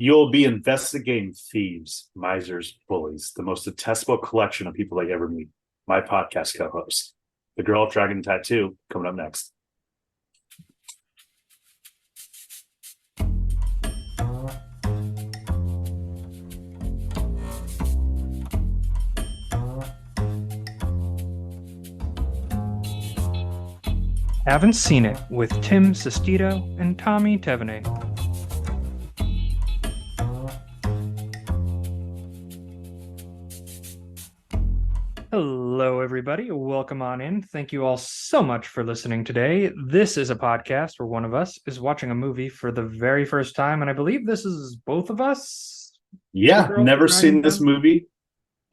You'll be investigating thieves, misers, bullies, the most detestable collection of people that you ever meet. My podcast co-host, the girl with dragon tattoo, coming up next. Haven't Seen It with Tim Sestito and Tommy Tevenet. Hello, everybody. Welcome on in. Thank you all so much for listening today. This is a podcast where one of us is watching a movie for the very first time, and I believe this is both of us. Yeah, never seen this movie.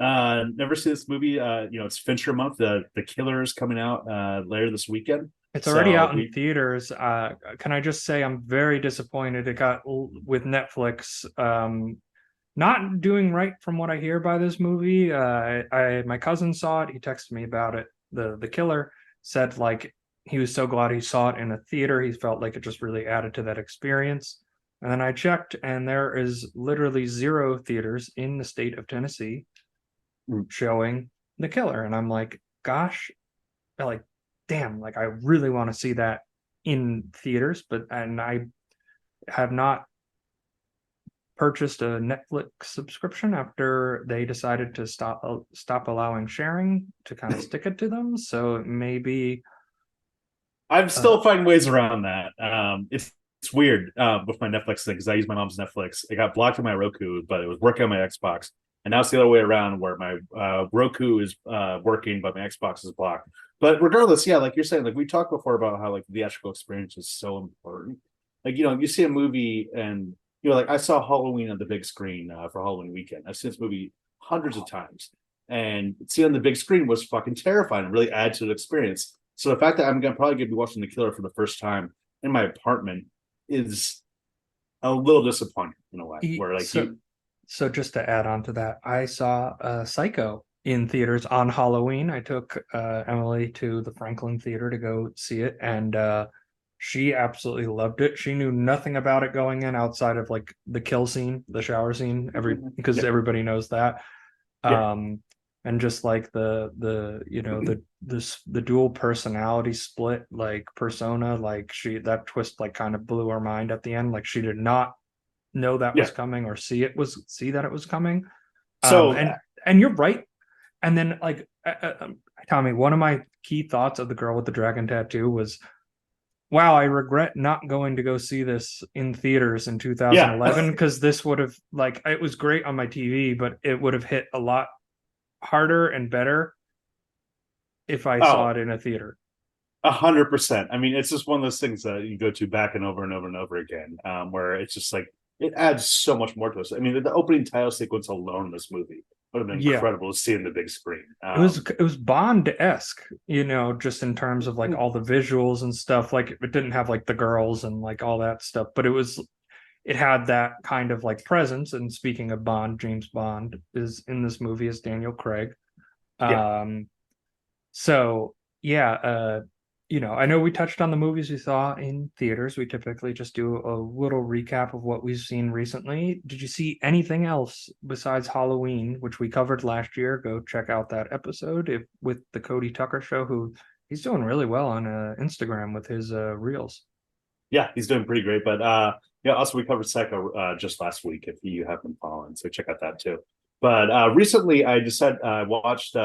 Never seen this movie. It's Fincher month. The Killer is coming out later this weekend. It's already out in theaters. Can I just say I'm very disappointed it got with Netflix not doing right from what I hear by this movie. My cousin saw it. He texted me about it. The Killer said like he was so glad he saw it in a theater. He felt like it just really added to that experience. And then I checked, and there is literally 0 theaters in the state of Tennessee showing The Killer. And I'm like, gosh, like, damn, like I really want to see that in theaters, and I have not purchased a Netflix subscription after they decided to stop allowing sharing to kind of stick it to them. So maybe I'm still finding ways around that. It's weird with my Netflix thing because I use my mom's Netflix. It got blocked on my Roku, but it was working on my Xbox. And now it's the other way around where my Roku is working, but my Xbox is blocked. But regardless, yeah, like you're saying, like we talked before about how like the theatrical experience is so important. Like, you see a movie and, like I saw Halloween on the big screen for Halloween weekend. I've seen this movie hundreds of times. And seeing on the big screen was fucking terrifying and really add to the experience. So the fact that I'm probably going to be watching The Killer for the first time in my apartment is a little disappointing in a way. Where like So just to add on to that, I saw Psycho in theaters on Halloween. I took Emily to the Franklin Theater to go see it, and she absolutely loved it. She knew nothing about it going in outside of like the kill scene, the shower scene, because everybody knows that. And just like the dual personality split, like persona, like that twist like kind of blew her mind at the end. Like she did not know that was coming or see that it was coming. So and you're right. And then like Tommy, one of my key thoughts of The Girl with the Dragon Tattoo was, wow, I regret not going to go see this in theaters in 2011 because this would have, like, it was great on my TV, but it would have hit a lot harder and better if I saw it in a theater. 100%. I mean, it's just one of those things that you go to back and over and over and over again, where it's just like it adds so much more to us. I mean, the opening title sequence alone in this movie would have been incredible to see in the big screen. It was Bond-esque, just in terms of like all the visuals and stuff. Like it didn't have like the girls and like all that stuff, but it had that kind of like presence. And speaking of Bond, James Bond is in this movie as Daniel Craig. So yeah, I know we touched on the movies we saw in theaters. We typically just do a little recap of what we've seen recently. Did you see anything else besides Halloween, which we covered last year? Go check out that episode with the Cody Tucker show, who he's doing really well on Instagram with his reels. Yeah, he's doing pretty great. But also we covered Psycho just last week if you haven't been following, so check out that too. But recently I decided I watched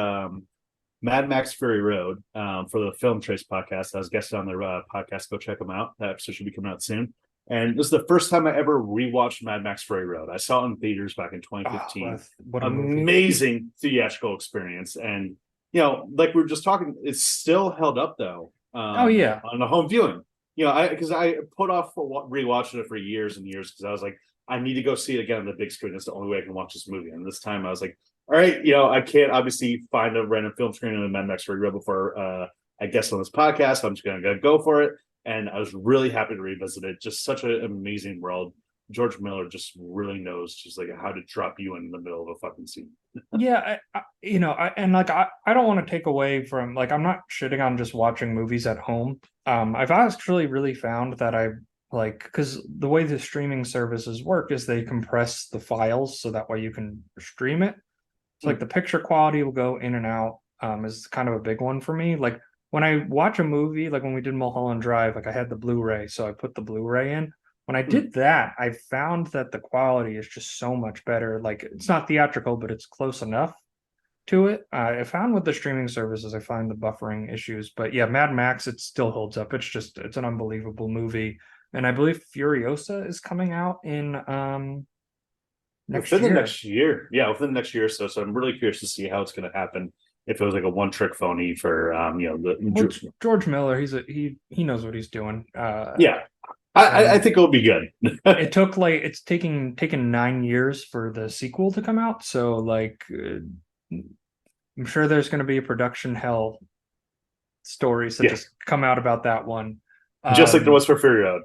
Mad Max Fury Road for the Film Trace podcast. I was guested on their podcast. Go check them out. That episode should be coming out soon. And this is the first time I ever rewatched Mad Max Fury Road. I saw it in theaters back in 2015. What amazing theatrical experience. And, like we were just talking, it's still held up, though. On the home viewing. Because I put off rewatching it for years and years because I was like, I need to go see it again on the big screen. That's the only way I can watch this movie. And this time I was like, all right, I can't obviously find a random film screen in Mad Max Fury Road before I guest on this podcast. So I'm just going to go for it. And I was really happy to revisit it. Just such an amazing world. George Miller just really knows just like how to drop you in the middle of a fucking scene. Yeah, I don't want to take away from, like, I'm not shitting on just watching movies at home. I've actually really found that like, because the way the streaming services work is they compress the files so that way you can stream it. It's like Mm. the picture quality will go in and out, is kind of a big one for me. Like when I watch a movie, like when we did Mulholland Drive, like I had the Blu-ray, so I put the Blu-ray in. When I Mm. did that, I found that the quality is just so much better. Like it's not theatrical, but it's close enough to it. I found with the streaming services, I find the buffering issues. But yeah, Mad Max, it still holds up. It's an unbelievable movie. And I believe Furiosa is coming out in next Within the year. next year, yeah, within the next year or so. So I'm really curious to see how it's going to happen. If it was like a one trick phony for, Well, George Miller, he knows what he's doing. yeah, I And think it'll be good. it took like it's taken 9 years for the sequel to come out. So like, I'm sure there's going to be a production hell stories that Yeah, just come out about that one. just like there Um, was for Fury Road.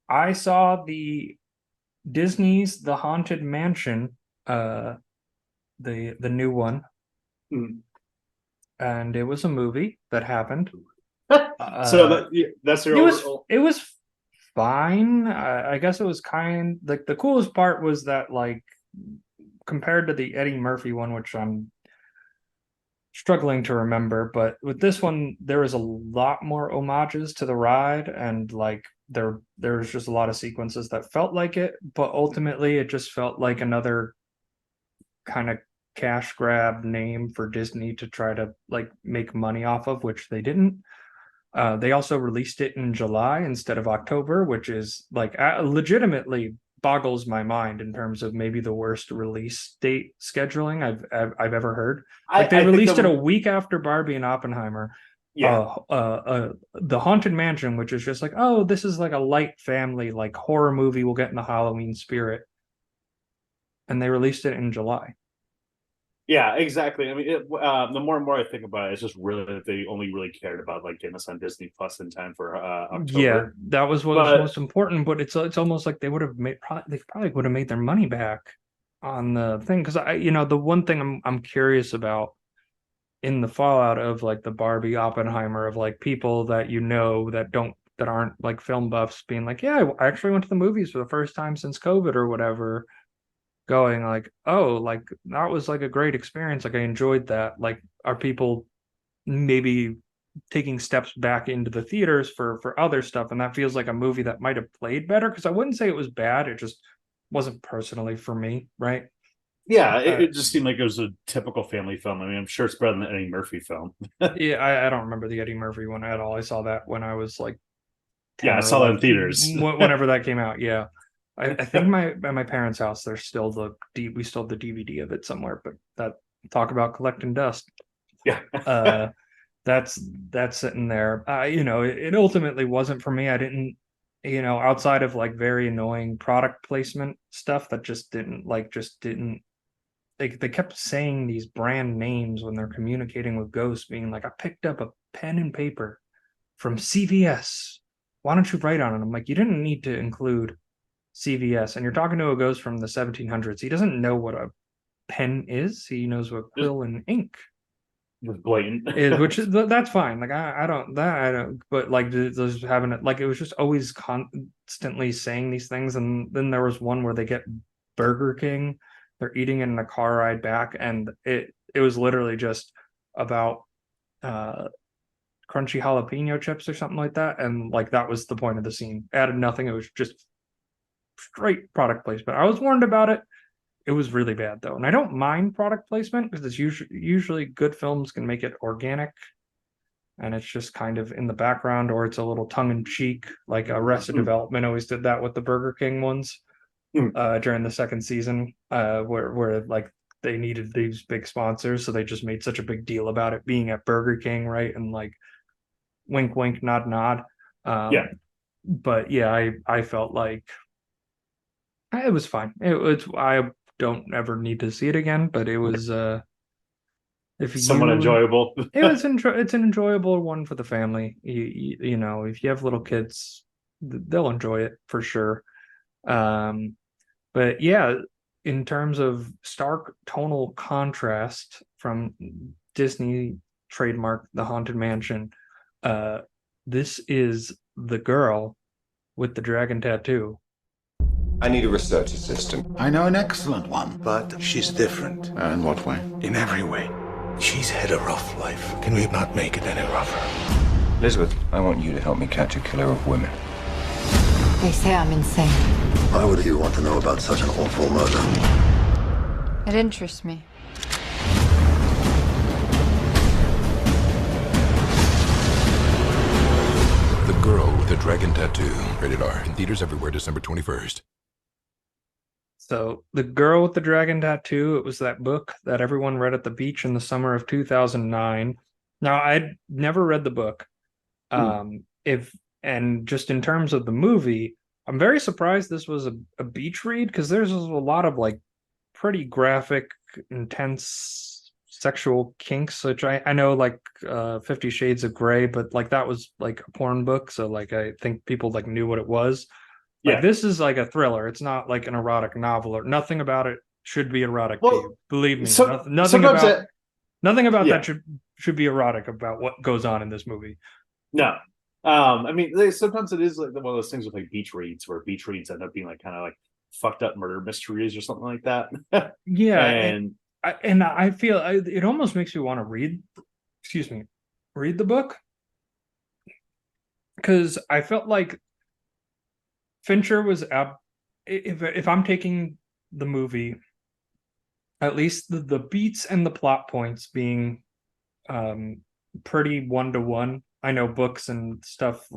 I saw the Disney's The Haunted Mansion, uh, the new one, Mm. and it was a movie that happened. So Uh, that's your it was overall. it was fine. I guess it was kind like the coolest part was that like compared to the Eddie Murphy one, which I'm struggling to remember, but with this one there was a lot more homages to the ride and like there was just a lot of sequences that felt like it, but ultimately it just felt like another kind of cash grab name for Disney to try to like make money off of, which they didn't. They also released it in July instead of October, which is like legitimately boggles my mind in terms of maybe the worst release date scheduling I've ever heard. Like they I think released it a the week after Barbie and Oppenheimer. Yeah, The Haunted Mansion, which is just like, oh, this is like a light family like horror movie. We'll get in the Halloween spirit, and they released it in July. yeah, exactly. I mean, the more and more I think about it, it's just really that they only really cared about like getting us on Disney Plus in time for Yeah, October. that was what was But most important, but it's almost like they would have made they probably would have made their money back on the thing because the one thing I'm curious about in the fallout of like the Barbie Oppenheimer of like people that that aren't like film buffs being like, yeah, I actually went to the movies for the first time since COVID or whatever, going like, oh, like that was like a great experience, like I enjoyed that. Like, are people maybe taking steps back into the theaters for other stuff, and that feels like a movie that might have played better because I wouldn't say it was bad, it just wasn't personally for me, right? yeah, uh, it just seemed like it was a typical family film. I mean, I'm sure it's better than any Murphy film. yeah, I don't remember the Eddie Murphy one at all. I saw that when I was like Yeah, 10 I or saw that in 11, theaters. whenever that came out. Yeah, I think my at my parents' house there's still we still have the DVD of it somewhere, but that talk about collecting dust. Yeah. uh that's that's sitting there. It ultimately wasn't for me. I didn't, outside of like very annoying product placement stuff that just didn't. They kept saying these brand names when they're communicating with ghosts, being like, "I picked up a pen and paper from CVS. Why don't you write on it?" I'm like, you didn't need to include CVS, and you're talking to a ghost from the 1700s. He doesn't know what a pen is. He knows what just quill and ink just blatant. is, which is that's fine. Like I don't, but like just having it, like it was just always constantly saying these things. And then there was one where they get Burger King, they're eating it in a car ride back, and it was literally just about uh crunchy jalapeno chips or something like that, and like that was the point of the scene. Added nothing. It was just straight product placement. I was warned about it. It was really bad though, and I don't mind product placement because it's usually good films can make it organic and it's just kind of in the background or it's a little tongue in cheek. Like Arrested Mm. Development always did that with the Burger King ones Mm. during the second season, where like they needed these big sponsors, so they just made such a big deal about it being at Burger King, right? And like wink, wink, nod, nod. Yeah, But yeah, I felt like it was fine. It's I don't ever need to see it again, but it was if somewhat you enjoyable. it's an enjoyable one for the family. If you have little kids, they'll enjoy it for sure. Um, but yeah, in terms of stark tonal contrast from Disney trademark The Haunted Mansion, uh, this is The Girl with the dragon tattoo? I need a research assistant. I know an excellent one, but she's different. In what way? In every way. She's had a rough life. Can we not make it any rougher? Elizabeth, I want you to help me catch a killer of women. They say I'm insane. Why would you want to know about such an awful murder? It interests me. The Girl with the Dragon Tattoo. Rated R. In theaters everywhere December 21st. So, The Girl with the Dragon Tattoo, it was that book that everyone read at the beach in the summer of 2009. Now, I'd never read the book. And just in terms of the movie, I'm very surprised this was a beach read, because there's a lot of like pretty graphic, intense sexual kinks, which I know, like 50 Shades of Grey, but like that was like a porn book, so like I think people like knew what it was. Like, this is like a thriller. It's not like an erotic novel, or nothing about it should be erotic to you. Believe me, nothing about that should be erotic about what goes on in this movie. No. I mean, sometimes it is like one of those things with like beach reads, where beach reads end up being like kind of like fucked up murder mysteries or something like that. Yeah, and I feel it almost makes me want to read the book, because I felt like Fincher was if I'm taking the movie, at least the beats and the plot points being pretty one-to-one. I know books and stuff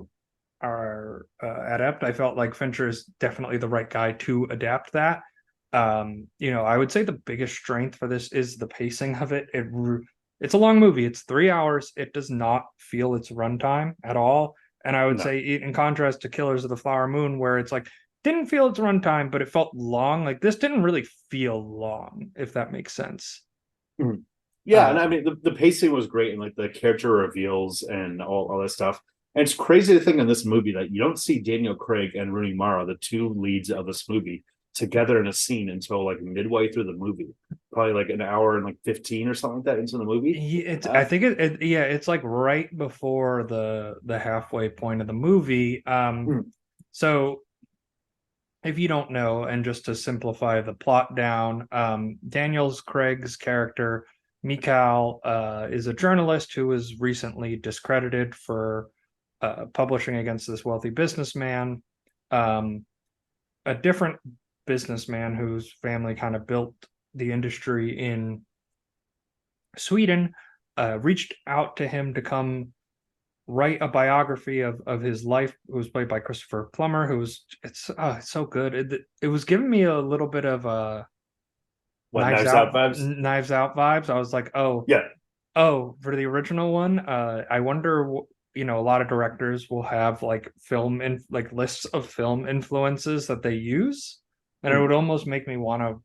are adept. I felt like Fincher is definitely the right guy to adapt that. I would say the biggest strength for this is the pacing of it. It's a long movie. It's 3 hours. It does not feel its runtime at all. And I would say, in contrast to Killers of the Flower Moon, where it's like, didn't feel its runtime, but it felt long. Like, this didn't really feel long, if that makes sense. Yeah, and I mean, the pacing was great, and like the character reveals and all that stuff. And it's crazy to think in this movie that you don't see Daniel Craig and Rooney Mara, the two leads of this movie, together in a scene until like midway through the movie, probably like an hour and like 15 or something like that into the movie. I think it's like right before the halfway point of the movie. So if you don't know, and just to simplify the plot down, Daniel Craig's character Mikhail is a journalist who was recently discredited for publishing against this wealthy businessman. A different businessman whose family kind of built the industry in Sweden reached out to him to come write a biography of his life, who was played by Christopher Plummer, it's so good. It was giving me a little bit of Knives Out vibes. Knives Out vibes. I was like, for the original one, I wonder, a lot of directors will have like lists of film influences that they use, and it would almost make me want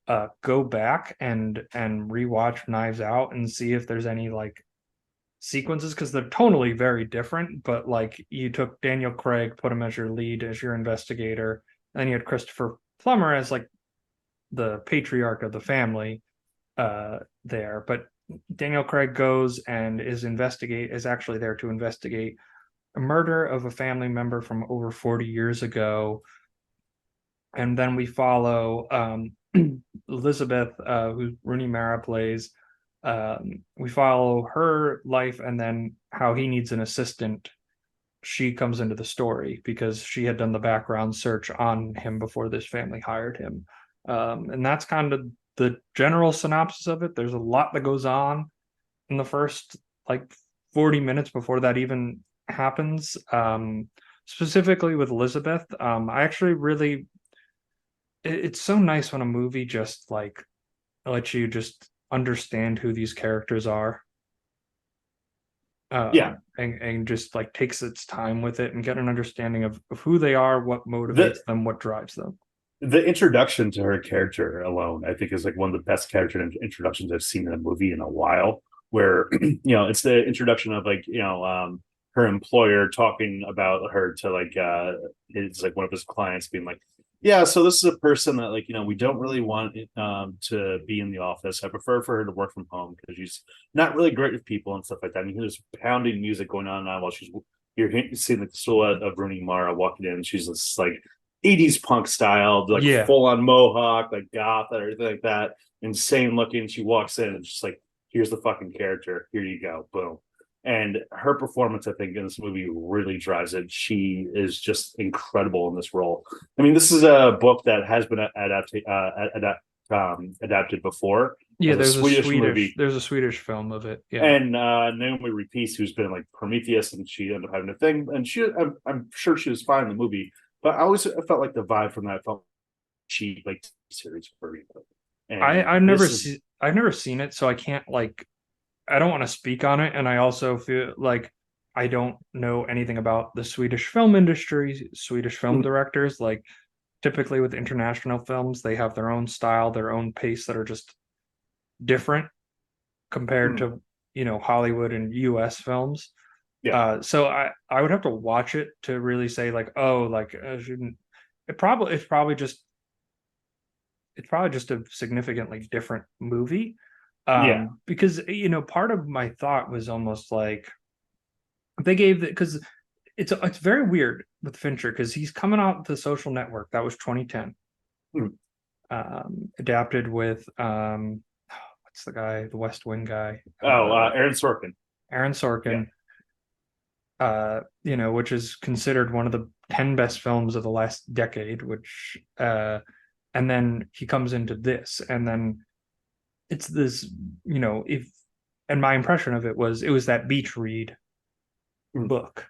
to go back and rewatch Knives Out and see if there's any like sequences, because they're totally very different. But like, you took Daniel Craig, put him as your lead, as your investigator, and then you had Christopher Plummer as like the patriarch of the family there. But Daniel Craig goes and is actually there to investigate a murder of a family member from over 40 years ago. And then we follow Elizabeth, who Rooney Mara plays. We follow her life, and then how he needs an assistant. She comes into the story because she had done the background search on him before this family hired him. And that's kind of the general synopsis of it. There's a lot that goes on in the first like 40 minutes before that even happens. Specifically with Elizabeth, I actually really, it's so nice when a movie just like lets you just understand who these characters are. And just like takes its time with it and get an understanding of who they are, what motivates them, what drives them. The introduction to her character alone, I think, is like one of the best character introductions I've seen in a movie in a while, where it's the introduction of like her employer talking about her to like it's like one of his clients being like, yeah, so this is a person that like we don't really want to be in the office. I prefer for her to work from home because she's not really great with people and stuff like that. And there's pounding music going on now while she's you're seeing the silhouette of Rooney Mara walking in. She's this like 80s punk style, like Yeah. full on mohawk, like goth and everything like that. Insane looking. She walks in and just like, here's the fucking character. Here you go. Boom. And her performance, I think, in this movie really drives it. She is just incredible in this role. I mean, this is a book that has been adapted before. Yeah, as there's a Swedish movie. there's a Swedish film of it. Yeah. And Naomi Rapace, who's been like Prometheus, and she ended up having a thing. And I'm sure she was fine in the movie, but I felt like the vibe from that felt cheap, like series for me. And I've never seen it, so I can't like, I don't want to speak on it, and I also feel like I don't know anything about the Swedish film industry, Swedish film directors. Like typically with international films, they have their own style, their own pace that are just different compared to, you know, Hollywood and US films. Yeah. So I would have to watch it to really say like, oh, like it's probably just a significantly different movie. Because, you know, part of my thought was almost like they gave it, because it's very weird with Fincher, because he's coming out with The Social Network. That was 2010. Adapted with what's the guy, the West Wing guy? Aaron Sorkin. You know, which is considered one of the 10 best films of the last decade, which and then he comes into this, and then it's this, you know, and my impression of it was that beach read book.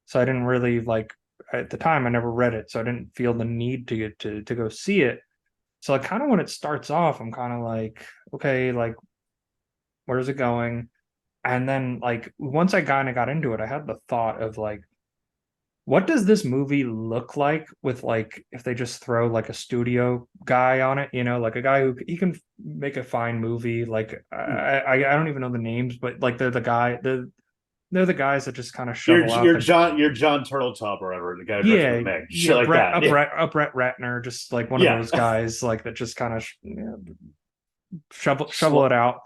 So I didn't really like, at the time I never read it, so I didn't feel the need to go see it. So like kind of when it starts off, I'm kind of like, okay, like where's it going? And then like once I kind of got into it, I had the thought of like, what does this movie look like with like, if they just throw like a studio guy on it, you know, like a guy who he can make a fine movie. Like I don't even know the names, but like they're the guys that just kind of shovel out. You're John Turtletop or whatever, the guy who directed the Meg. Shit like Brett, that. Brett Ratner, just like one of those guys like that just kind of shovel out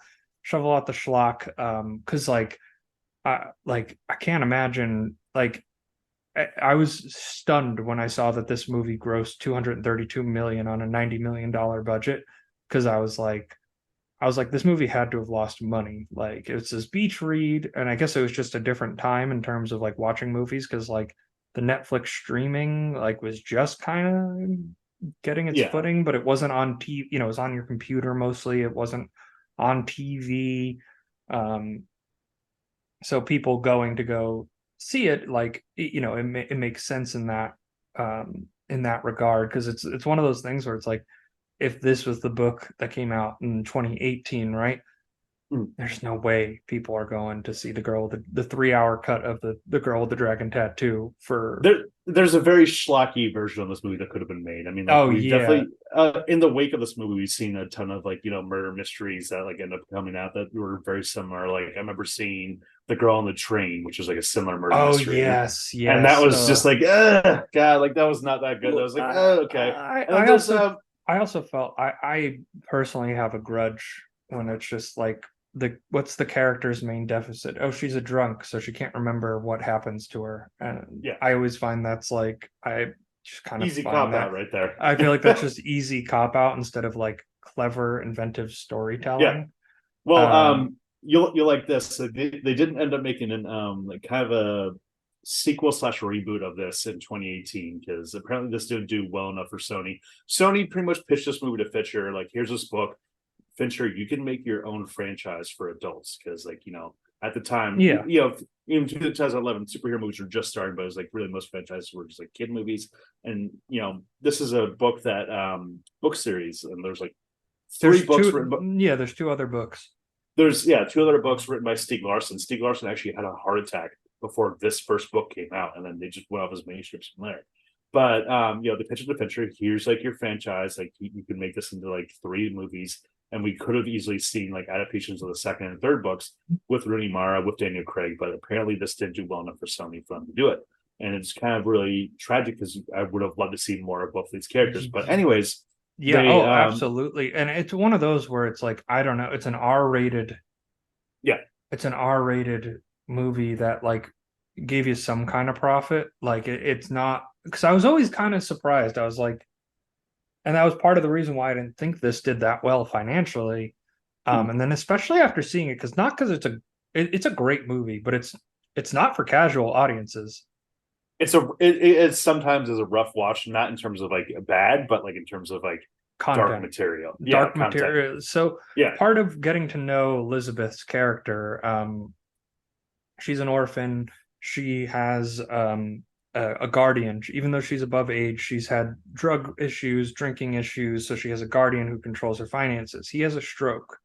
the schlock. Because like I can't imagine, like I was stunned when I saw that this movie grossed $232 million on a $90 million budget, because I was like, this movie had to have lost money. Like it's this beach read, and I guess it was just a different time in terms of like watching movies, because like the Netflix streaming like was just kind of getting its footing, but it wasn't on TV. You know, it was on your computer mostly. It wasn't on TV. So people going to go see it, like, you know, it makes sense in that regard, because it's one of those things where it's like, if this was the book that came out in 2018, right, there's no way people are going to see the 3-hour cut of the girl with the dragon tattoo. For there's a very schlocky version of this movie that could have been made. I mean, like, definitely in the wake of this movie, we've seen a ton of like, you know, murder mysteries that like end up coming out that were very similar. Like I remember seeing The Girl on the Train, which was like a similar murder mystery. Yes, and that was just like, God, like that was not that good. I was like, okay. I also felt I personally have a grudge when it's just like, what's the character's main deficit? Oh, she's a drunk, so she can't remember what happens to her. And I always find that's like, I just kind of easy cop out right there. I feel like that's just easy cop out instead of like clever, inventive storytelling. Yeah. Well, you'll like this. They didn't end up making an like kind of a sequel / reboot of this in 2018, because apparently this didn't do well enough for Sony. Sony pretty much pitched this movie to Fincher, like, here's this book, Fincher, you can make your own franchise for adults, because like, you know, at the time, you know, even 2011 superhero movies were just starting, but it was like really most franchises were just like kid movies. And you know, this is a book that book series, and there's like three books written. There's 2 other books. There's 2 other books written by Stieg Larsson. Stieg Larsson actually had a heart attack before this first book came out, and then they just went off his manuscripts from there. But you know, the pitch of the Fincher, here's like your franchise, like you can make this into like 3 movies, and we could have easily seen like adaptations of the second and third books with Rooney Mara, with Daniel Craig, but apparently this didn't do well enough for Sony for them to do it, and it's kind of really tragic, because I would have loved to see more of both these characters. But anyways, absolutely, and it's one of those where it's like, I don't know, it's an R-rated movie that, like, gave you some kind of profit. Like it's not, because I was always kind of surprised. I was like, and that was part of the reason why I didn't think this did that well financially. And then especially after seeing it, because it's a great movie, but it's not for casual audiences. It sometimes is a rough watch, not in terms of like bad, but like in terms of like Content. dark material. Dark content. material. So Yeah. part of getting to know Elizabeth's character, she's an orphan. She has a guardian. Even though she's above age, she's had drug issues, drinking issues, so she has a guardian who controls her finances. He has a stroke,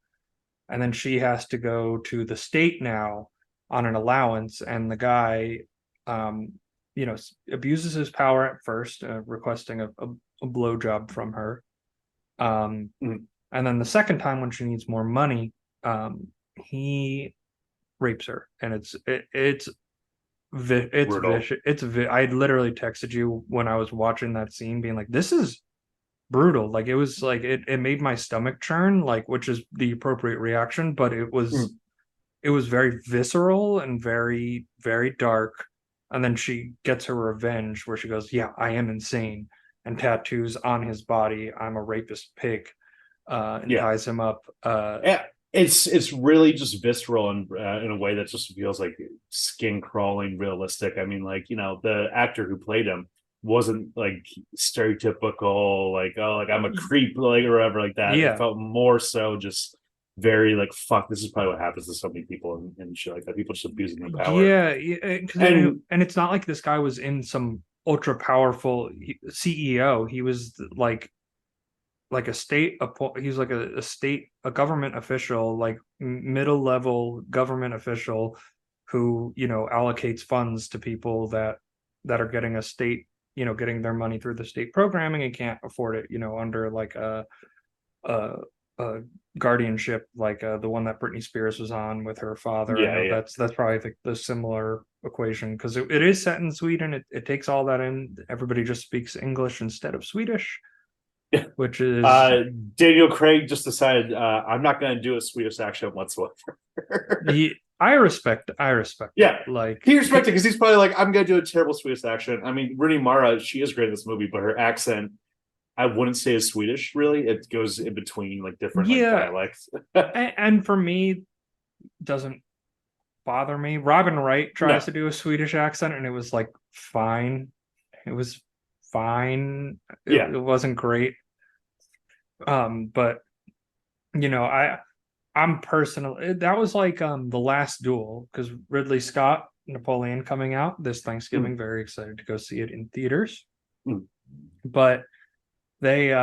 and then she has to go to the state now on an allowance, and the guy abuses his power at first, requesting a blowjob from her. And then the second time, when she needs more money, he rapes her, and it's Brutal. vicious. I literally texted you when I was watching that scene, being like, "This is brutal." Like it was like it made my stomach churn, like, which is the appropriate reaction, but it was very visceral and very, very dark. And then she gets her revenge, where she goes, "Yeah, I am insane," and tattoos on his body, "I'm a rapist pig," and ties him up. Yeah, it's really just visceral and in a way that just feels like skin crawling, realistic. I mean, like, the actor who played him wasn't like stereotypical, like, oh, like I'm a creep, like, or whatever, like that. Yeah. It felt more so just very like, fuck, this is probably what happens to so many people and shit like that. People just abusing their power. Yeah, and it's not like this guy was in some ultra powerful CEO. He was like a state, he's like a government official, like middle level government official, who allocates funds to people that are getting a state, getting their money through the state programming, and can't afford it, under like a guardianship, like the one that Britney Spears was on with her father. I know that's probably the similar equation, because it is set in Sweden. It takes all that in. Everybody just speaks English instead of Swedish, which is Daniel Craig just decided, I'm not going to do a Swedish accent whatsoever. I respect yeah it. Like, he respected, because he's probably like, I'm going to do a terrible Swedish accent. I mean, Rooney Mara, she is great in this movie, but her accent, I wouldn't say is Swedish, really. It goes in between like different like, dialects. and for me, doesn't bother me. Robin Wright tries to do a Swedish accent, and it was like fine. It was fine. It wasn't great. But I'm personally, that was like The Last Duel, because Ridley Scott, Napoleon, coming out this Thanksgiving. Very excited to go see it in theaters. But they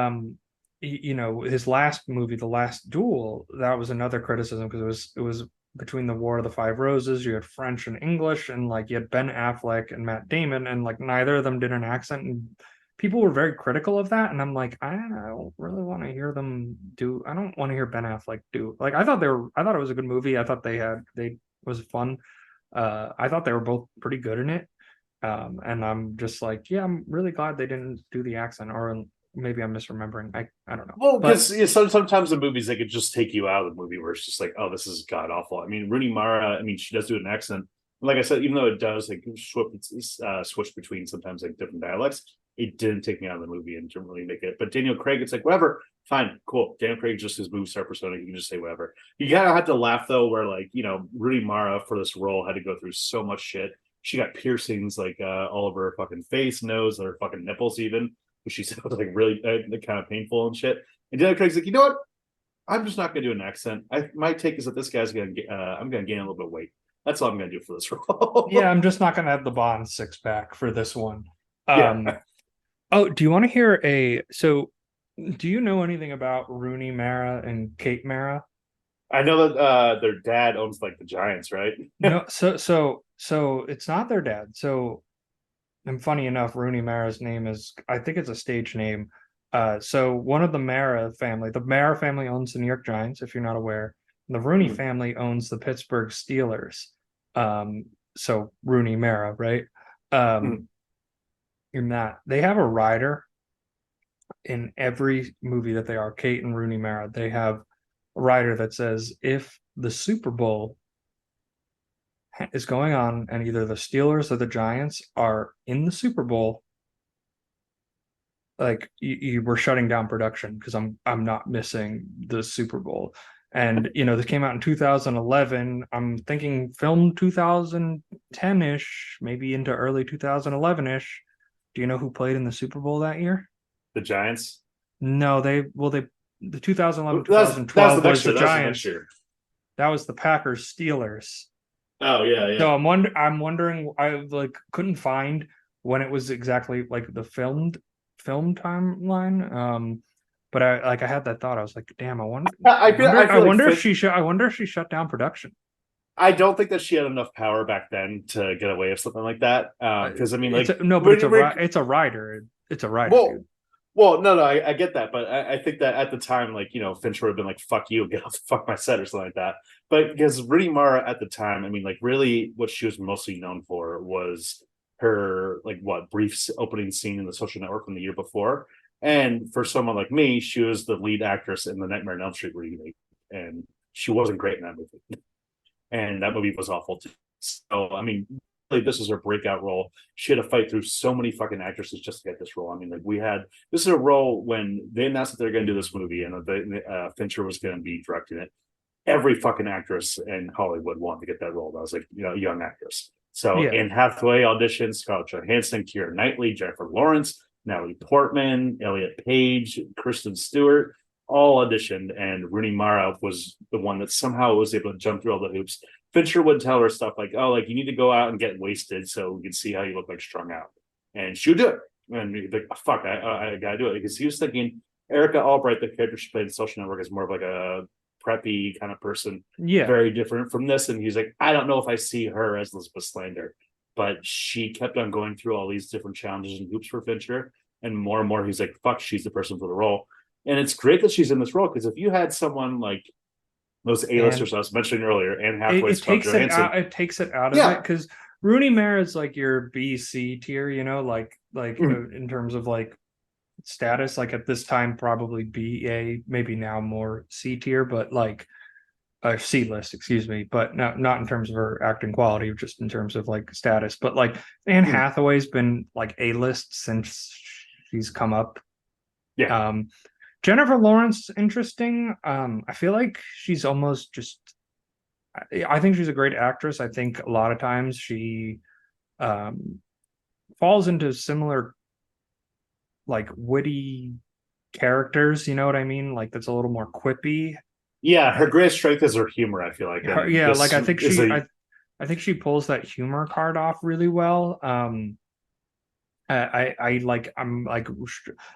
his last movie, The Last Duel, that was another criticism, because it was between the War of the Five Roses. You had French and English, and like you had Ben Affleck and Matt Damon, and like neither of them did an accent, and people were very critical of that. And I'm like, I don't really want to hear them do. I don't want to hear Ben Affleck do. Like, I thought it was a good movie. I thought they was fun. I thought they were both pretty good in it. And I'm just like, yeah, I'm really glad they didn't do the accent, or maybe I'm misremembering. I don't know. Well, because sometimes the movies, they could just take you out of the movie, where it's just like, oh, this is god awful. I mean, Rooney Mara, I mean, she does do an accent. Like I said, even though it does like switch between sometimes like different dialects, it didn't take me out of the movie and didn't really make it. But Daniel Craig, it's like, whatever, fine, cool. Daniel Craig, just his movie star persona, you can just say whatever. You kind of had to laugh though, where like, Rooney Mara for this role had to go through so much shit. She got piercings like all over her fucking face, nose, her fucking nipples, even, which she said was like really kind of painful and shit. And Daniel Craig's like, you know what? I'm just not gonna do an accent. My take is that this guy's I'm gonna gain a little bit of weight. That's all I'm gonna do for this role. Yeah, I'm just not gonna have the Bond six-pack for this one. Oh, do you want to hear so do you know anything about Rooney Mara and Kate Mara? I know that their dad owns like the Giants, right? No, so it's not their dad. So, and funny enough, Rooney Mara's name is, I think it's a stage name. So one of the Mara family owns the New York Giants, if you're not aware. The Rooney family owns the Pittsburgh Steelers. So Rooney Mara, right? In that, they have a rider in every movie that they are, Kate and Rooney Mara. They have a rider that says, if the Super Bowl is going on, and either the Steelers or the Giants are in the Super Bowl, like you were shutting down production because I'm not missing the Super Bowl. And this came out in 2011. I'm thinking film 2010-ish, maybe into early 2011-ish. Do you know who played in the Super Bowl that year? The Giants. No, the 2011 That was 2012 the was next year. the That was the Giants. next year. That was the Packers Steelers. Oh yeah. So I'm wondering. I like couldn't find when it was exactly like the film timeline. But I had that thought. I was like, damn, I wonder if she shut down production. I don't think that she had enough power back then to get away with something like that. Because I mean, like, it's a rider. It's a rider. Dude. Well, no, I get that, but I think that at the time, like, Fincher would have been like, "Fuck you, get off the fuck my set" or something like that. But because Rooney Mara at the time, I mean, like, really, what she was mostly known for was her brief opening scene in The Social Network from the year before. And for someone like me, she was the lead actress in the Nightmare on Elm Street remake, and she wasn't great in that movie. And that movie was awful too. So I mean, really, this was her breakout role. She had to fight through so many fucking actresses just to get this role. I mean, like, this is a role when they announced that they're going to do this movie and Fincher was going to be directing it. Every fucking actress in Hollywood wanted to get that role. That was like, young actress. So Anne Hathaway auditioned, Scarlett Johansson, Keira Knightley, Jennifer Lawrence, Natalie Portman, Elliot Page, Kristen Stewart, all auditioned, and Rooney Mara was the one that somehow was able to jump through all the hoops. Fincher would tell her stuff like, "Oh, like, you need to go out and get wasted so we can see how you look like strung out," and she would do it. And he'd be like, "Fuck, I gotta do it," because he was thinking Erica Albright, the character she played in Social Network, is more of like a preppy kind of person, very different from this. And he's like, "I don't know if I see her as Elizabeth Slander," but she kept on going through all these different challenges and hoops for Fincher, and more he's like, "Fuck, she's the person for the role." And it's great that she's in this role, because if you had someone like those A-listers I was mentioning earlier, Anne Hathaway, it takes it out of it, because Rooney Mara is like your B, C tier, in terms of like status. Like at this time, probably B, A, maybe now more C tier, but like C list, excuse me, but not in terms of her acting quality, just in terms of like status. But like Anne Hathaway's been like A-list since she's come up. Jennifer Lawrence, interesting. I feel like she's almost just. I think she's a great actress. I think a lot of times she falls into similar, like, witty characters. You know what I mean? Like, that's a little more quippy. Yeah, her greatest strength is her humor, I feel like. I think she pulls that humor card off really well. I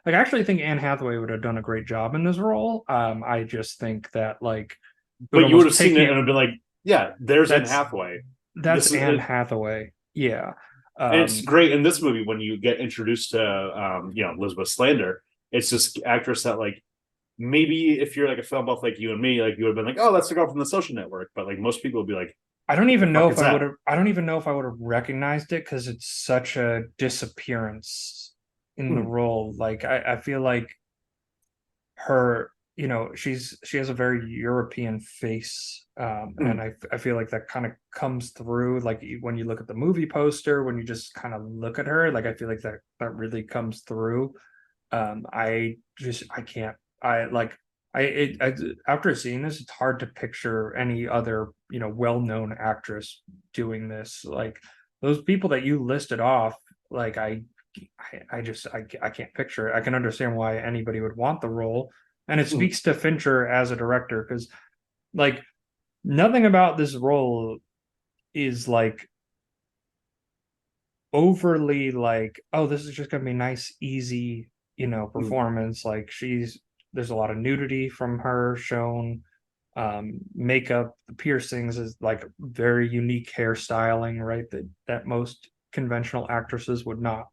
actually think Anne Hathaway would have done a great job in this role. I just think that, like, but you would have seen it and it'd be like, yeah, there's Anne Hathaway. That's Anne Hathaway. Yeah. And it's great in this movie when you get introduced to Elizabeth Slander. It's this actress that, like, maybe if you're like a film buff like you and me, like, you would have been like, "Oh, that's the girl from The Social Network," but like most people would be like, I don't even know if I would have recognized it, because it's such a disappearance in the role. Like I feel like her, she has a very European face, and I feel like that kind of comes through. Like when you look at the movie poster, when you just kind of look at her, like I feel like that really comes through. After seeing this, it's hard to picture any other, well-known actress doing this. Like those people that you listed off, like I can't picture it. I can understand why anybody would want the role, and it speaks to Fincher as a director, because like nothing about this role is like overly like, oh, this is just gonna be nice, easy, performance. Like there's a lot of nudity from her shown, makeup, the piercings is like very unique hairstyling, right? That most conventional actresses would not,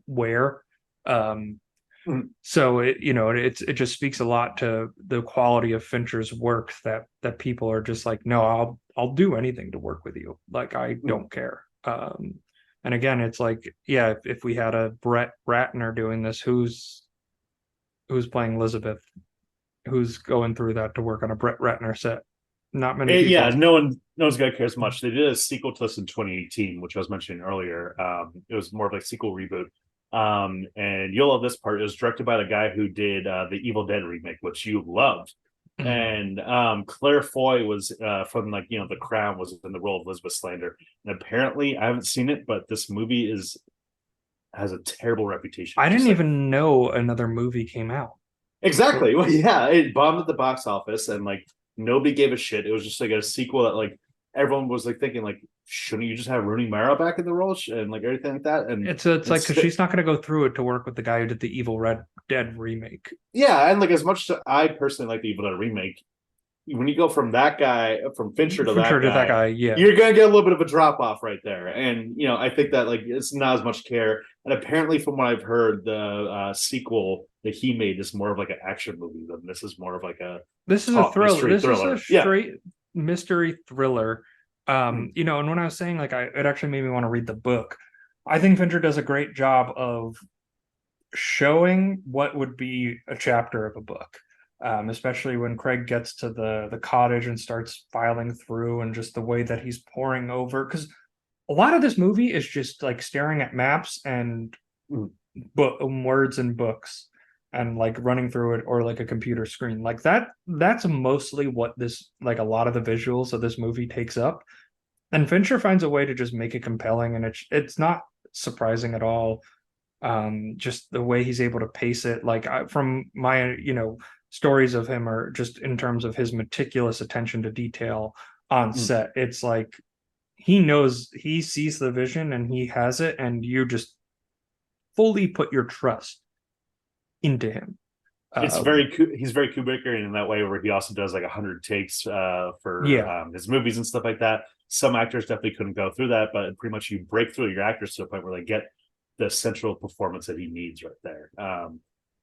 wear. So it just speaks a lot to the quality of Fincher's work, that people are just like, no, I'll do anything to work with you. Like, I don't care. And again, it's like, yeah, if we had a Brett Ratner doing this, who's playing Elizabeth, who's going through that to work on a Brett Ratner set? Not many people. Yeah, no one's gonna care as much. They did a sequel to this in 2018, which I was mentioning earlier. It was more of like a sequel reboot. And you'll love this part. It was directed by the guy who did the Evil Dead remake, which you loved. And Claire Foy was from like The Crown, was in the role of Elizabeth Slander. And apparently, I haven't seen it, but this movie has a terrible reputation. I didn't even know another movie came out. Exactly. Well, yeah, it bombed at the box office, and like nobody gave a shit. It was just like a sequel that like everyone was like thinking like, shouldn't you just have Rooney Mara back in the role and like everything like that? And it's like because she's not going to go through it to work with the guy who did the Evil Dead remake. Yeah, and like as much as I personally like the Evil Dead remake, when you go from that guy, from Fincher to that guy, yeah, you're gonna get a little bit of a drop off right there. And I think that like it's not as much care. And apparently, from what I've heard, the sequel that he made is more of like an action movie than this is more of like a thriller. This thriller. is a straight mystery thriller. And when I was saying like it actually made me want to read the book. I think Fincher does a great job of showing what would be a chapter of a book. Especially when Craig gets to the cottage and starts filing through, and just the way that he's pouring over, because a lot of this movie is just like staring at maps and words and books and like running through it, or like a computer screen like that's mostly what this, like a lot of the visuals of this movie takes up. And Fincher finds a way to just make it compelling, and it's not surprising at all. Just the way he's able to pace it, like from my stories of him, are just in terms of his meticulous attention to detail on set. It's like he sees the vision and he has it, and you just fully put your trust into him. He's very Kubrickian in that way, where he also does like 100 takes for his movies and stuff like that. Some actors definitely couldn't go through that, but pretty much you break through your actors to the point where they get the central performance that he needs right there.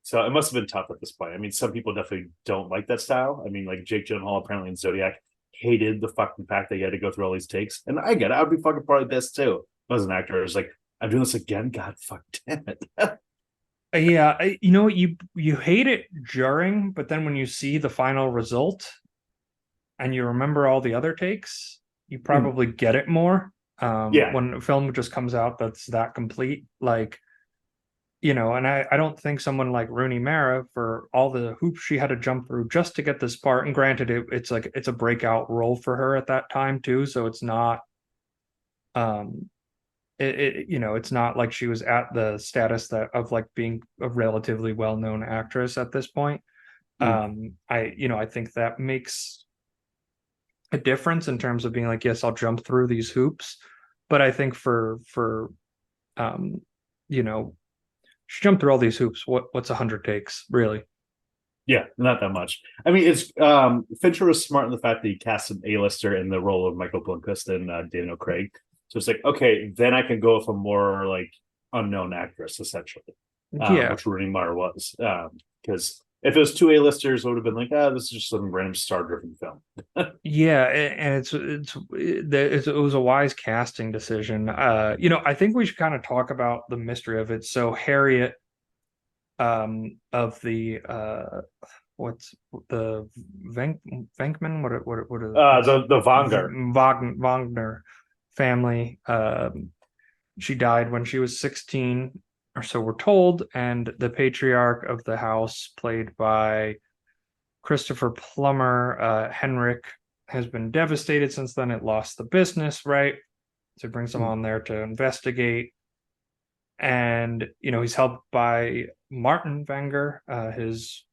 So it must have been tough at this point. I mean, some people definitely don't like that style. I mean, like Jake Gyllenhaal apparently in Zodiac hated the fucking fact that he had to go through all these takes. And I get it. I'd be fucking part of this too. As an actor, I was like, I'm doing this again? God fuck damn it. Yeah, you hate it during, but then when you see the final result and you remember all the other takes, you probably get it more. When a film just comes out that's that complete, like, and I don't think someone like Rooney Mara, for all the hoops she had to jump through just to get this part, and granted it's a breakout role for her at that time too, so it's not it's not like she was at the status of like being a relatively well-known actress at this point. I think that makes a difference in terms of being like, yes, I'll jump through these hoops, but I think for she jumped through all these hoops. What's 100 takes, really? Yeah, not that much. I mean, it's Fincher was smart in the fact that he cast an A-lister in the role of Michael Blomkvist and Daniel Craig. So it's like, okay, then I can go with a more like unknown actress, essentially. Which Rooney Mara was. Because if it was two A-listers, it would have been like, this is just some random star-driven film. Yeah, and it was a wise casting decision. I think we should kind of talk about the mystery of it. So Harriet, of the what's the Venkman? What are the Wagner family? She died when she was 16, or so we're told, and the patriarch of the house, played by Christopher Plummer, Henrik, has been devastated since then. It lost the business, right? So it brings him on there to investigate. And, he's helped by Martin Wenger, his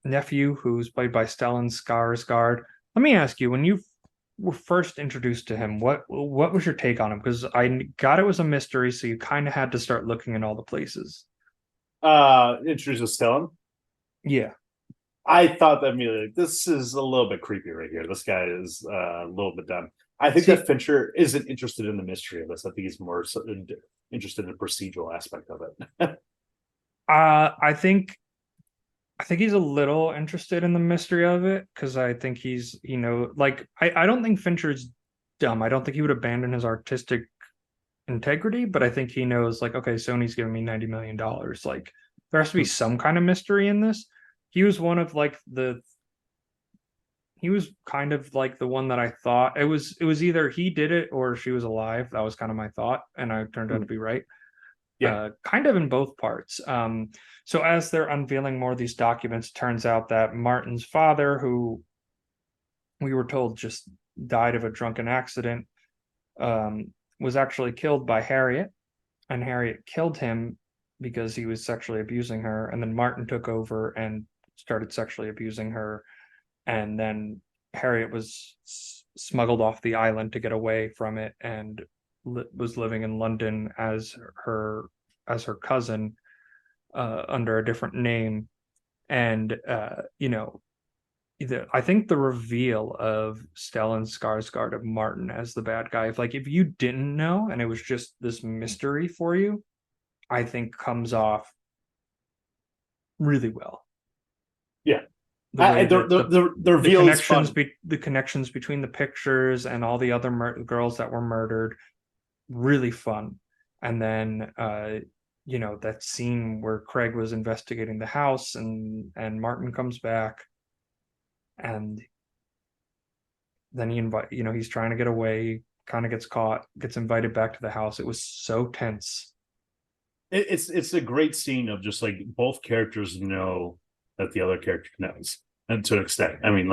nephew, who's played by Stellan Skarsgård. Let me ask you, when you were first introduced to him, what was your take on him? Because I got it was a mystery, so you kind of had to start looking in all the places. Introduced Stellan? Yeah. I thought that immediately, this is a little bit creepy right here. This guy is a little bit dumb. I think that Fincher isn't interested in the mystery of this. I think he's more interested in the procedural aspect of it. I think he's a little interested in the mystery of it, because I think he's, I don't think Fincher's dumb. I don't think he would abandon his artistic integrity, but I think he knows, like, okay, Sony's giving me $90 million. Like, there has to be some kind of mystery in this. He was one of like he was kind of like the one that I thought it was either he did it or she was alive. That was kind of my thought, and I turned out to be right. Yeah. Kind of in both parts. So as they're unveiling more of these documents, it turns out that Martin's father, who we were told just died of a drunken accident, was actually killed by Harriet, and Harriet killed him because he was sexually abusing her, and then Martin took over and started sexually abusing her, and then Harriet was smuggled off the island to get away from it, and was living in London as her cousin, under a different name. And I think the reveal of Stellan Skarsgård of Martin as the bad guy, if you didn't know and it was just this mystery for you, I think comes off really well. Yeah. The reveal is fun. The connections between the pictures and all the other girls that were murdered, really fun. And then that scene where Craig was investigating the house, and Martin comes back, and then he's trying to get away, kind of gets caught, gets invited back to the house. It was so tense. It's a great scene of just like both characters know that the other character knows, and to an extent. I mean,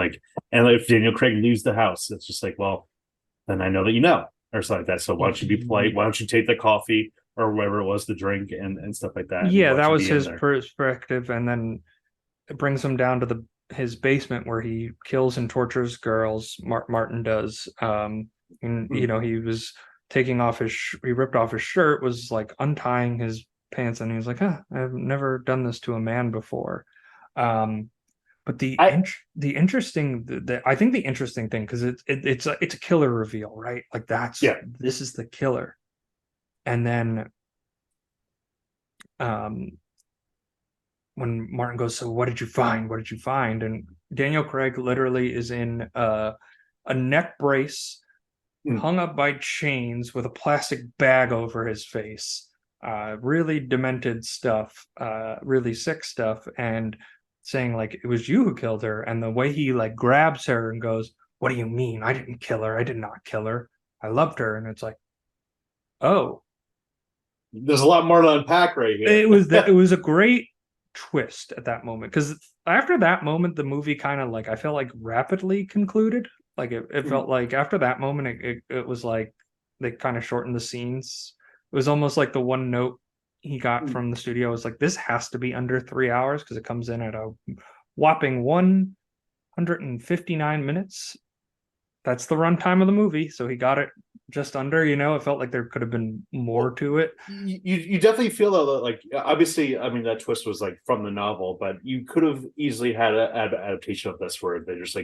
and if Daniel Craig leaves the house, it's just like, well, then I know that you know, or something like that. So why don't you be polite? Why don't you take the coffee or whatever it was, the drink and stuff like that? Yeah, that was his perspective, and then it brings him down to his basement where he kills and tortures girls. Martin does. He was taking off he ripped off his shirt, was like untying his pants, and he was like, I've never done this to a man before. But I think the interesting thing, because it's a killer reveal, right? Like this is the killer. And then when Martin goes, so what did you find? What did you find? And Daniel Craig literally is in a neck brace, hung up by chains with a plastic bag over his face. Really demented stuff, really sick stuff, and saying it was you who killed her. And the way he grabs her and goes, what do you mean? I didn't kill her. I did not kill her. I loved her. And it's like, oh, there's a lot more to unpack right here. It was a great twist at that moment, because after that moment the movie kind of I felt rapidly concluded. It felt like after that moment it was like they kind of shortened the scenes. It was almost like the one note he got from the studio was this has to be under 3 hours, because it comes in at a whopping 159 minutes. That's the runtime of the movie, so he got it just under. It felt like there could have been more to it. You definitely feel that, obviously, I mean, that twist was from the novel, but you could have easily had an adaptation of this where they're just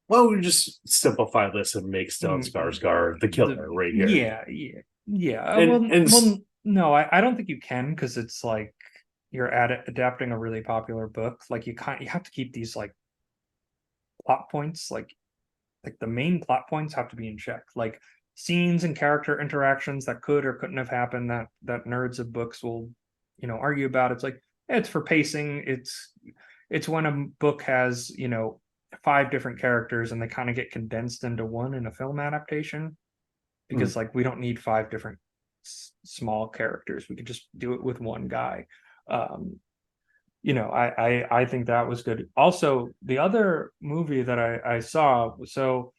well, we just simplify this and make Stellan Skarsgård the killer right here. Yeah. No, I don't think you can, because it's you're adapting a really popular book. You have to keep these plot points, the main plot points have to be in check. Scenes and character interactions that could or couldn't have happened, that nerds of books will argue about. It's it's for pacing. It's when a book has 5 different characters and they kind of get condensed into one in a film adaptation, because we don't need 5 different small characters. We could just do it with one guy. I think that was good. Also, the other movie that I saw, so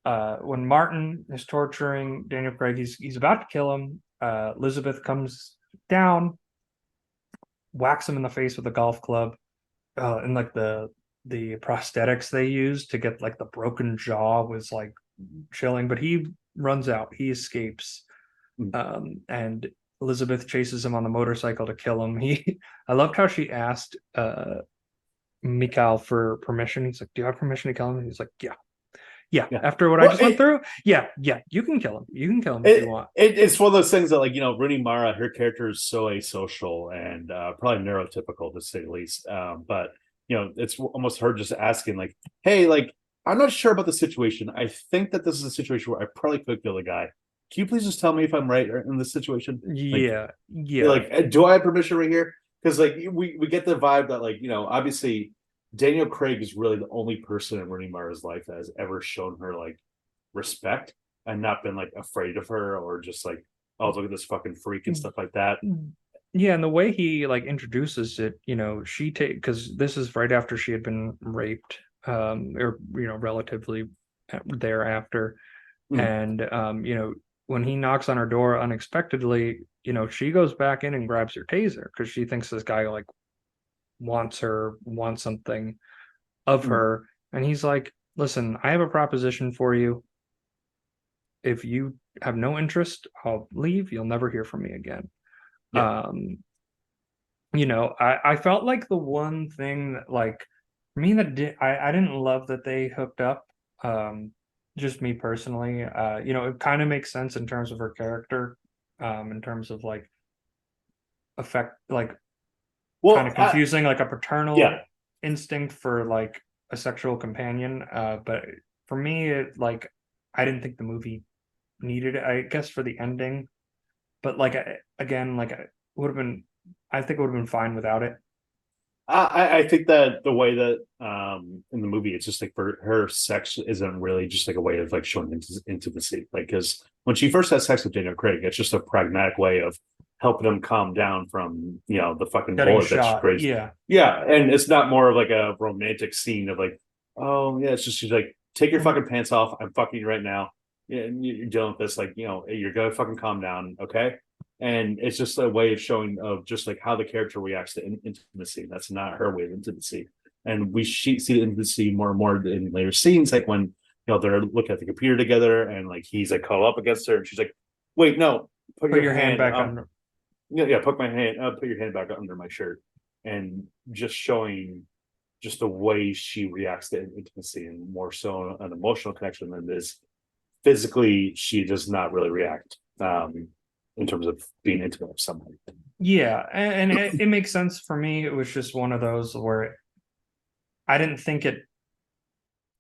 when Martin is torturing Daniel Craig, he's about to kill him. Elizabeth comes down, whacks him in the face with a golf club, and the prosthetics they used to get the broken jaw was chilling, but he runs out, he escapes, and Elizabeth chases him on the motorcycle to kill him. I loved how she asked Mikhail for permission. He's like, do you have permission to kill him? He's like, yeah. After what I just went through, yeah, you can kill him. You can kill him if you want. It's one of those things that Rooney Mara, her character is so asocial and probably neurotypical, to say the least. But it's almost her just asking hey, I'm not sure about the situation. I think that this is a situation where I probably could kill a guy. Can you please just tell me if I'm right in this situation? Yeah. Do I have permission right here? Because we get the vibe that obviously Daniel Craig is really the only person in Rooney Mara's life that has ever shown her like respect and not been like afraid of her or just like, oh, look at this fucking freak and stuff like that. Yeah, and the way he like introduces it, she take because this is right after she had been raped, or relatively thereafter, and when he knocks on her door unexpectedly, she goes back in and grabs her taser because she thinks this guy like wants something of her, and he's like, "Listen, I have a proposition for you. If you have no interest, I'll leave. You'll never hear from me again." Yeah. I felt like the one thing that like for me that I didn't love that they hooked up. Just me personally, it kind of makes sense in terms of her character, in terms of like affect like Well, kind of confusing, like a paternal yeah. instinct for like a sexual companion. But for me, it like I didn't think the movie needed it. I guess for the ending, but like again, like it would have been. I think it would have been fine without it. I think that the way that in the movie it's just like for her sex isn't really just like a way of like showing intimacy, like because when she first has sex with Daniel Craig, it's just a pragmatic way of helping him calm down from the fucking Getting bullet that she shot, grazed. yeah. Yeah, and it's not more of like a romantic scene of like, oh yeah, it's just she's like, take your fucking pants off, I'm fucking you right now. Yeah, and you're dealing with this, like, you're gonna fucking calm down, okay? And it's just a way of showing of just like how the character reacts to intimacy. That's not her way of intimacy, and we see the intimacy more and more in later scenes, like when they're looking at the computer together, and like he's like caught up against her, and she's like, "Wait, no, Put your hand back under." Yeah, put your hand back under my shirt, and just showing just the way she reacts to intimacy, and more so an emotional connection than this physically. She does not really react. In terms of being intimate with somebody. Yeah, and it makes sense for me. It was just one of those where I didn't think it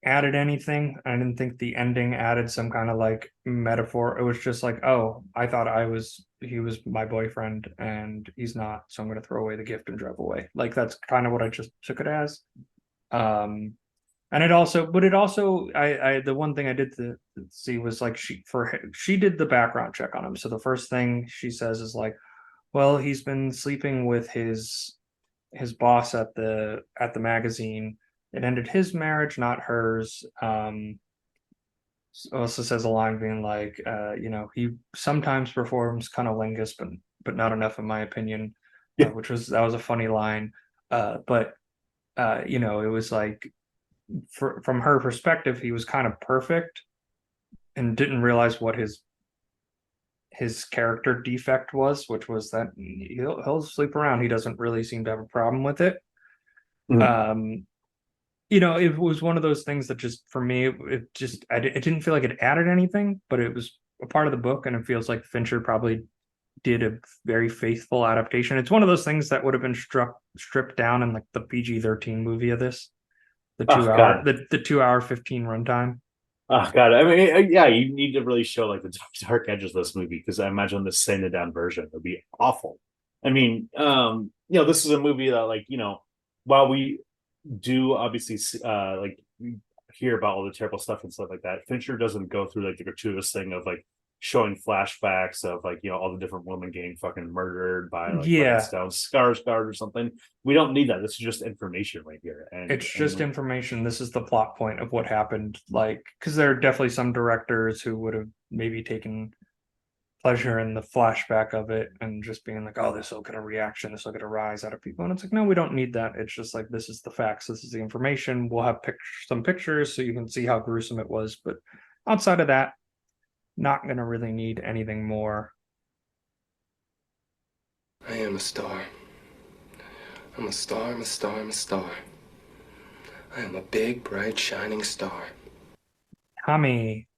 added anything. I didn't think the ending added some kind of like metaphor. It was just like, oh, I thought he was my boyfriend and he's not, so I'm gonna throw away the gift and drive away. Like that's kind of what I just took it as. And it also I the one thing I did to see was like she did the background check on him. So the first thing she says is like, well, he's been sleeping with his boss at the magazine. It ended his marriage, not hers. Also says a line being like, he sometimes performs cunnilingus, but not enough in my opinion. Yeah. That was a funny line. But it was like, from her perspective, he was kind of perfect and didn't realize what his character defect was, which was that he'll sleep around. He doesn't really seem to have a problem with it. Mhm. It was one of those things that just for me, it didn't feel like it added anything, but it was a part of the book, and it feels like Fincher probably did a very faithful adaptation. It's one of those things that would have been stripped down in like the PG-13 movie of this. The 2 hour, the 2 hour 15 runtime. Oh god, I mean, yeah, you need to really show like the dark edges of this movie, because I imagine the sanded down version would be awful. I mean, this is a movie that like, while we do obviously like hear about all the terrible stuff and stuff like that, Fincher doesn't go through like the gratuitous thing of like showing flashbacks of like all the different women getting fucking murdered by like Skarsgård or something. We don't need that. This is just information right here, and it's just information. This is the plot point of what happened. Like, because there are definitely some directors who would have maybe taken pleasure in the flashback of it and just being like, oh, this will get a reaction, this will get a rise out of people, and it's like, no, we don't need that. It's just like, this is the facts, this is the information. We'll have some pictures so you can see how gruesome it was, but outside of that, not gonna really need anything more. I am a star. I'm a star, I'm a star, I'm a star. I am a big, bright, shining star. Tommy,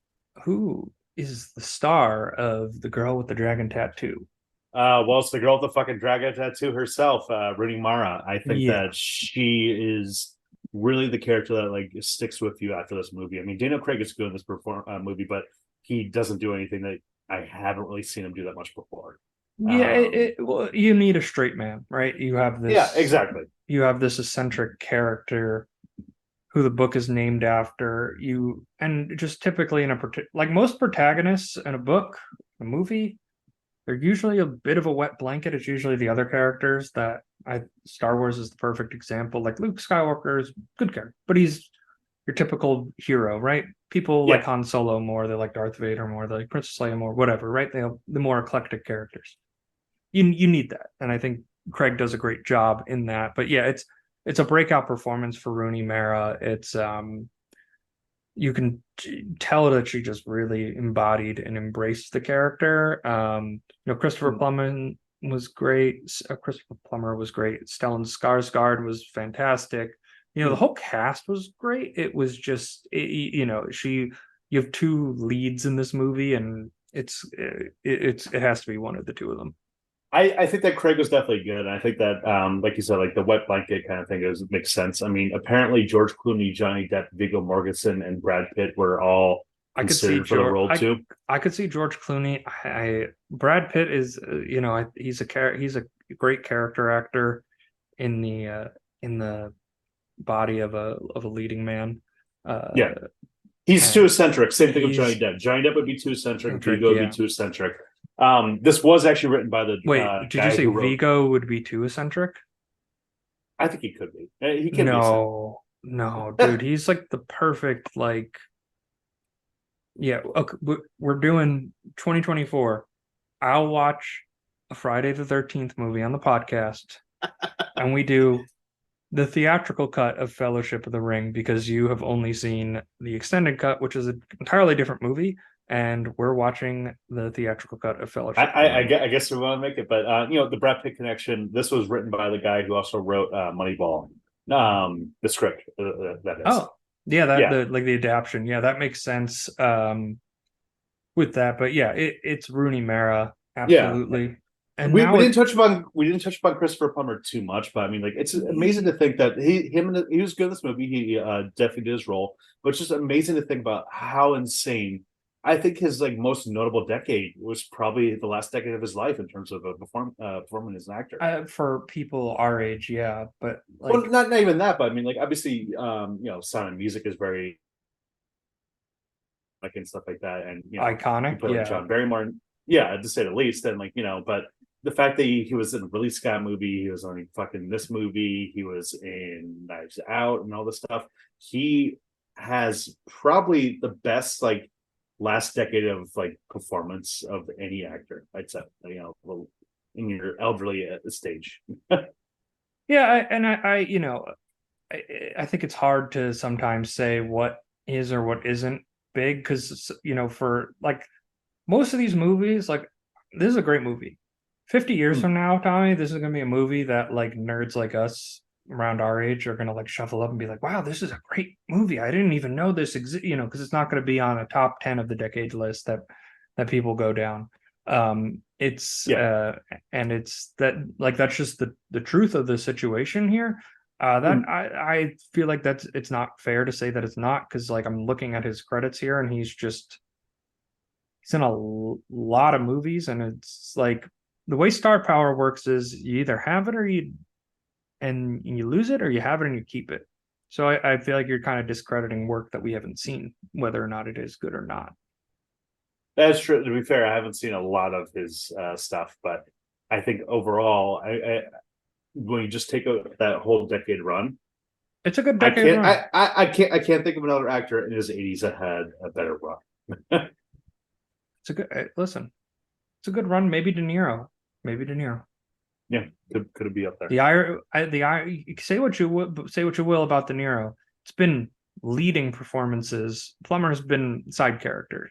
who is the star of The Girl with the Dragon Tattoo? Well, it's the girl with the fucking dragon tattoo herself, Rooney Mara. I think that she is really the character that like sticks with you after this movie. I mean, Daniel Craig is good in this movie, but he doesn't do anything that I haven't really seen him do that much before. Yeah, well, you need a straight man, right? You have Yeah, this exactly. you have this eccentric character who the book is named after. You and just typically in like most protagonists in a book, a movie, they're usually a bit of a wet blanket. It's usually the other characters that I Star Wars is the perfect example. Like Luke Skywalker is a good character, but he's your typical hero, right? People like Yeah. Han Solo more, they like Darth Vader more, they like Princess Leia more, whatever, right? They have the more eclectic characters. You need that, and I think Craig does a great job in that. But yeah, it's a breakout performance for Rooney Mara. It's you can tell that she just really embodied and embraced the character. Christopher Plummer was great. Christopher Plummer was great. Stellan Skarsgård was fantastic. The whole cast was great. It was just, you have two leads in this movie, and it has to be one of the two of them. I think that Craig was definitely good. And I think that, like you said, like the wet blanket kind of thing makes sense. I mean, apparently George Clooney, Johnny Depp, Viggo Mortensen, and Brad Pitt were all considered for the role too. I could see George Clooney. Brad Pitt is, he's a great character actor in the body of a leading man. Yeah, he's too eccentric. Same thing with Johnny Depp. Johnny Depp would be too eccentric. Viggo would be too eccentric. This was actually written by the did you say Viggo would be too eccentric? I think he could be. He can be. No, dude, he's like the perfect, like, yeah. Okay, we're doing 2024. I'll watch a Friday the 13th movie on the podcast, and we do the theatrical cut of Fellowship of the Ring because you have only seen the extended cut, which is an entirely different movie. And we're watching the theatrical cut of Fellowship. I guess we want to make it, but the Brad Pitt connection. This was written by the guy who also wrote Moneyball, the script. That is. Oh, yeah, the adaptation. Yeah, that makes sense. With that, but yeah, it's Rooney Mara, absolutely. Yeah. And we didn't touch upon Christopher Plummer too much, but I mean, like, it's amazing to think that he was good in this movie. He definitely did his role, but it's just amazing to think about how insane. I think his most notable decade was probably the last decade of his life in terms of performing as an actor. For people our age, yeah, but well, not even that, but I mean, obviously, Sound of Music is very and stuff like that, and iconic. Yeah, John Barrymore, to say the least. And but the fact that he was in a Ridley Scott movie, he was on fucking this movie, he was in Knives Out and all this stuff. He has probably the best last decade of performance of any actor, I'd say, in your elderly stage. Yeah, I think it's hard to sometimes say what is or what isn't big because for most of these movies, this is a great movie. 50 years from now, Tommy, this is gonna be a movie that nerds like us around our age are gonna shuffle up and be like, wow, this is a great movie. I didn't even know this exists, because it's not gonna be on a top 10 of the decade list that people go down. And it's that that's just the truth of the situation here. I feel like it's not fair to say that it's not, because I'm looking at his credits here and he's in a lot of movies, and it's the way star power works is you either have it or you lose it, or you have it and you keep it. So I feel like you're kind of discrediting work that we haven't seen, whether or not it is good or not. That's true. To be fair, I haven't seen a lot of his stuff, but I think overall, I when you just take that whole decade run, it's a good decade run. I can't think of another actor in his 80s that had a better run. It's a good listen. It's a good run. Maybe De Niro. Yeah, could it be up there? Say what you will about De Niro. It's been leading performances. Plummer's been side character.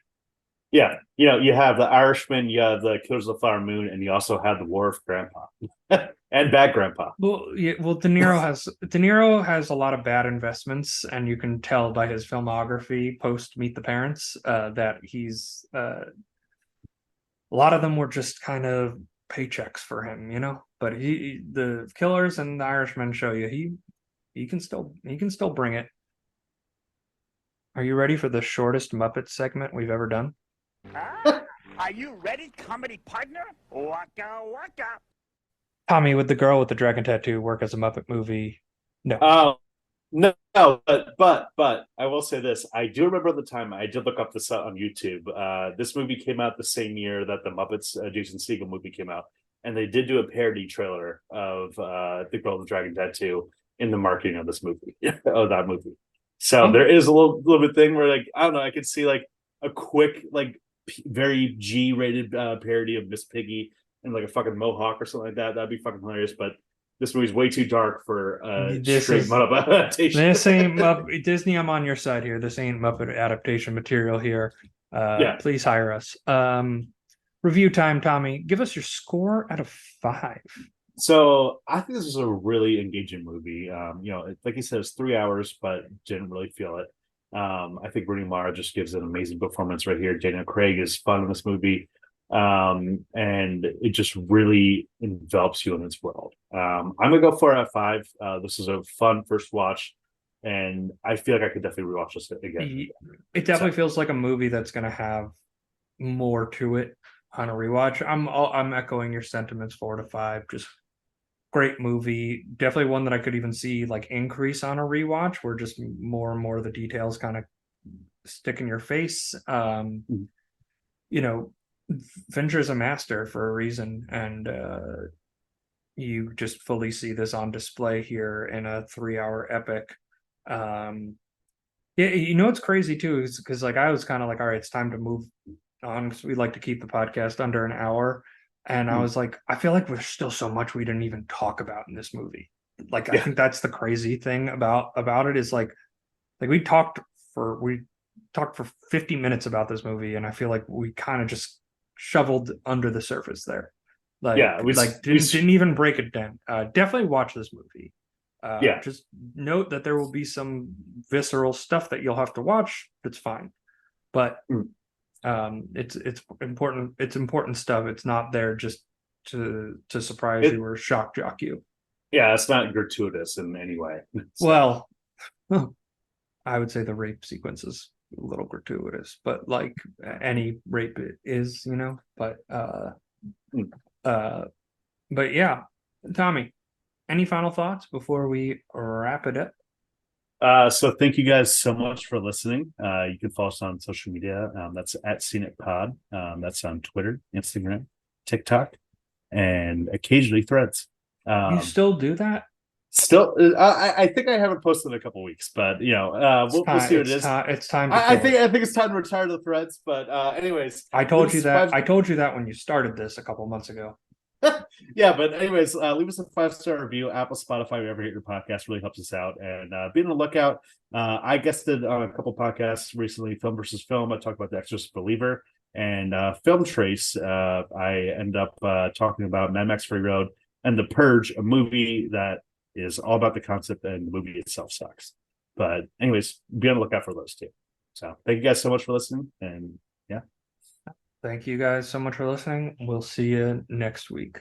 Yeah, you have The Irishman, you have The Killers of the Flower Moon, and you also have The War of Grandpa and Bad Grandpa. Well, De Niro has a lot of bad investments, and you can tell by his filmography post Meet the Parents that he's a lot of them were just kind of paychecks for him, But the Killers and The Irishman show you he can still bring it. Are you ready for the shortest Muppet segment we've ever done? Are you ready, comedy partner? Waka waka. Tommy, would the girl with the dragon tattoo work as a Muppet movie? No. No, but I will say this. I do remember the time I did look up this on YouTube. This movie came out the same year that the Muppets Jason Segel movie came out, and they did do a parody trailer of the girl with the dragon tattoo in the marketing of this movie, of that movie. So there is a little bit thing where, like, I don't know, I could see like a quick, like, very G-rated parody of Miss Piggy and like a fucking mohawk or something like that. That'd be fucking hilarious. But this movie's way too dark for straight Muppet adaptation. This ain't Muppet Disney. I'm on your side here. This ain't Muppet adaptation material here. Please hire us. Review time, Tommy. Give us your score out of 5. So I think this is a really engaging movie. Like you said, it's 3 hours, but didn't really feel it. I think Rooney Mara just gives an amazing performance right here. Daniel Craig is fun in this movie. And it just really envelops you in its world. I'm gonna go for it at 5. This is a fun first watch, and I feel like I could definitely rewatch this again. It definitely feels like a movie that's gonna have more to it on a rewatch. I'm echoing your sentiments. 4 to 5, just great movie. Definitely one that I could even see like increase on a rewatch, where just more and more of the details kind of stick in your face. Fincher's a master for a reason, and you just fully see this on display here in a 3-hour epic. It's crazy too, is because like I was kind of like, all right, it's time to move on, because we like to keep the podcast under an hour, and I was like, I feel like there's still so much we didn't even talk about in this movie. Like, I think that's the crazy thing about it, is like we talked for 50 minutes about this movie, and I feel like we kind of just shoveled under the surface there. Didn't even break it down. Definitely watch this movie. Just note that there will be some visceral stuff that you'll have to watch. That's fine, but it's important. It's important stuff. It's not there just to surprise you or shock jock you. Yeah, it's not gratuitous in any way. Well, I would say the rape sequence is a little gratuitous, but like any rape is, but yeah. Tommy, any final thoughts before we wrap it up? So thank you guys so much for listening. You can follow us on social media. That's at Seen It Pod. That's on Twitter, Instagram, TikTok, and occasionally Threads. You still do that? Still, I think I haven't posted in a couple weeks, but we'll see what it is. It's time. I think it's time to retire the Threads. But anyways, I told you that. I told you that when you started this a couple months ago. Yeah, but anyways, leave us a 5-star review. Apple, Spotify, wherever you get your podcast, really helps us out. And be on the lookout. I guested on a couple podcasts recently, Film versus Film. I talked about The Exorcist Believer, and Film Trace. I end up talking about Mad Max Fury Road and The Purge, a movie that is all about the concept, and the movie itself sucks. But anyways, be on the lookout for those 2. So thank you guys so much for listening, and yeah. Thank you guys so much for listening. We'll see you next week.